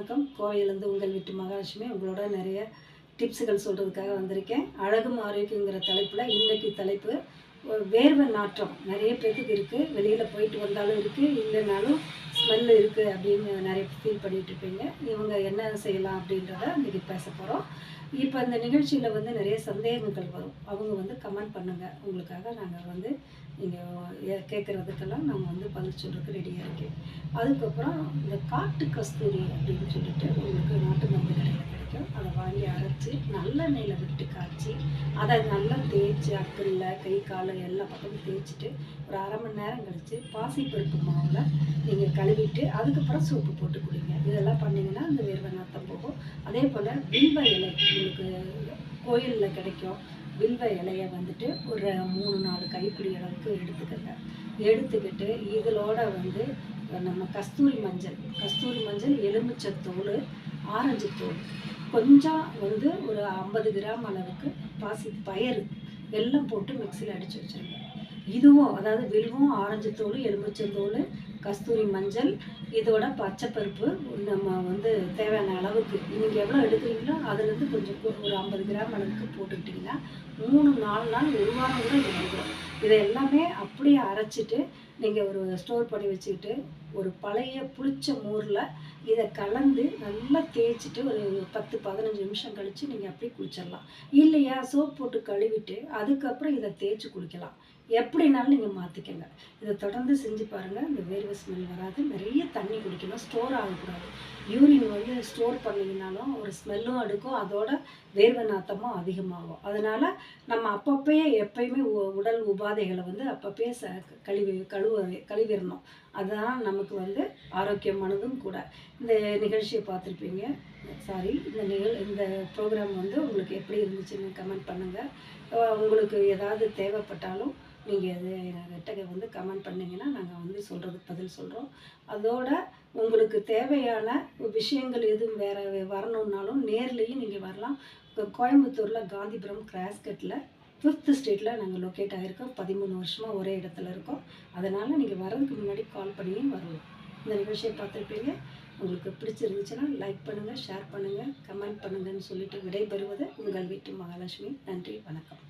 வணக்கம். கோவையிலேருந்து உங்கள் வீட்டு மகாலட்சுமி உங்களோட நிறைய டிப்ஸுகள் சொல்கிறதுக்காக வந்திருக்கேன். அழகும் ஆரோக்கியங்கிற தலைப்பில் இன்றைக்கி தலைப்பு வேர்வை நாற்றம் நிறைய பேருக்கு இருக்குது. வெளியில் போயிட்டு வந்தாலும் இருக்குது, இல்லைனாலும் ஸ்மெல்லு இருக்குது அப்படின்னு நிறைய ஃபீல் பண்ணிகிட்ருப்பீங்க. இவங்க என்ன செய்யலாம் அப்படின்றத இன்றைக்கி பேச போகிறோம். இப்போ இந்த நிகழ்ச்சியில் நிறைய சந்தேகங்கள் வரும். அவங்க கமெண்ட் பண்ணுங்கள். உங்களுக்காக நாங்கள் நீங்கள் கேட்குறதுக்கெல்லாம் நாங்கள் பதில் சொல்கிறதுக்கு ரெடியாக இருக்கேன். அதுக்கப்புறம் இந்த காட்டு கஸ்தூரி அப்படின்னு சொல்லிட்டு உங்களுக்கு நாட்டு மருந்து கடையில் கிடைக்கும். அதை வாங்கி அரைச்சி நல்லெண்ணெயில் விட்டு காய்ச்சி அதை நல்லா தேய்ச்சி அக்கில் கை கால் எல்லா பக்கமும் தேய்ச்சிட்டு ஒரு அரை மணி நேரம் கழித்து பாசிப்பருப்பு மாவில் நீங்கள் கழுவிட்டு அதுக்கப்புறம் சோப்பு போட்டு குடிங்க. இதெல்லாம் பண்ணிங்கன்னா இந்த வேர்வை நாற்றம் போகும். அதே போல் வில்வ இலை உங்களுக்கு கோயிலில் கிடைக்கும். வில்வ இலையை ஒரு 3-4 கைப்பிடி அளவுக்கு எடுத்துக்கங்க. எடுத்துக்கிட்டு இதோட நம்ம கஸ்தூரி மஞ்சள், எலுமிச்சத்தோல், ஆரஞ்சு தோல், கொஞ்சம் ஒரு 50 கிராம் அளவுக்கு பாசி பயறு எல்லாம் போட்டு மிக்சியில் அடித்து வச்சுருங்க. இதுவும் அதாவது வில்வம், ஆரஞ்சு தோல், எலுமிச்சத்தோல், கஸ்தூரி மஞ்சள், இதோட பச்சைப்பருப்பு நம்ம தேவையான அளவுக்கு நீங்கள் எவ்வளோ எடுக்கிறீங்களோ அதுலேருந்து கொஞ்சம் ஒரு 50 கிராம் அளவுக்கு போட்டுக்கிட்டிங்கன்னா 3-4 நாள் 1 வாரம் கூட இருக்கும். இதை எல்லாமே அப்படியே அரைச்சிட்டு நீங்கள் ஒரு ஸ்டோர் பண்ணி வச்சுக்கிட்டு ஒரு பழைய புளிச்ச மோரில் இதை கலந்து நல்லா தேய்ச்சிட்டு ஒரு 10-15 நிமிஷம் கழித்து நீங்கள் அப்படியே குளிச்சிடலாம். இல்லையா சோப் போட்டு கழுவிட்டு அதுக்கப்புறம் இதை தேய்ச்சி குளிக்கலாம். எப்படினாலும் நீங்கள் மாற்றிக்கங்க. இதை தொடர்ந்து செஞ்சு பாருங்கள். இந்த வேர்வை ஸ்மெல் வராது. நிறைய தண்ணி குடிக்கணும். ஸ்டோர் ஆகக்கூடாது. யூரின் ஸ்டோர் பண்ணிங்கனாலும் ஒரு ஸ்மெல்லும் எடுக்கும், அதோட வேர்வை நாற்றமும் அதிகமாகும். அதனால் நம்ம அப்பப்பயே எப்பயுமே உடல் உபாதைகளை அப்பப்பயே கழுவிடணும். அதுதான் நமக்கு ஆரோக்கியமானதும் கூட. இந்த நிகழ்ச்சியை பார்த்துருப்பீங்க. இந்த ப்ரோக்ராம் உங்களுக்கு எப்படி இருந்துச்சுன்னு கமெண்ட் பண்ணுங்கள். உங்களுக்கு ஏதாவது தேவைப்பட்டாலும் நீங்கள் எங்ககிட்ட கமெண்ட் பண்ணிங்கன்னா நாங்கள் சொல்கிறதுக்கு பதில் சொல்கிறோம். அதோட உங்களுக்கு தேவையான விஷயங்கள் எதுவும் வேறு வரணுன்னாலும் நேர்லேயும் நீங்கள் வரலாம். இப்போ கோயம்புத்தூரில் காந்திபுரம் கிராஸ்கட்டில் 5th ஸ்ட்ரீட்டில் நாங்கள் லொக்கேட் ஆகிருக்கோம். 13 வருஷமாக ஒரே இடத்துல இருக்கோம். அதனால் நீங்கள் வர்றதுக்கு முன்னாடி கால் பண்ணியும் வரலாம். இந்த நிகழ்ச்சியை பார்த்துருப்பீங்க. உங்களுக்கு பிடிச்சிருந்துச்சுன்னா லைக் பண்ணுங்கள், ஷேர் பண்ணுங்கள், கமெண்ட் பண்ணுங்கன்னு சொல்லிட்டு விடைபெறுவது உங்கள் வீட்டு மகாலட்சுமி. நன்றி, வணக்கம்.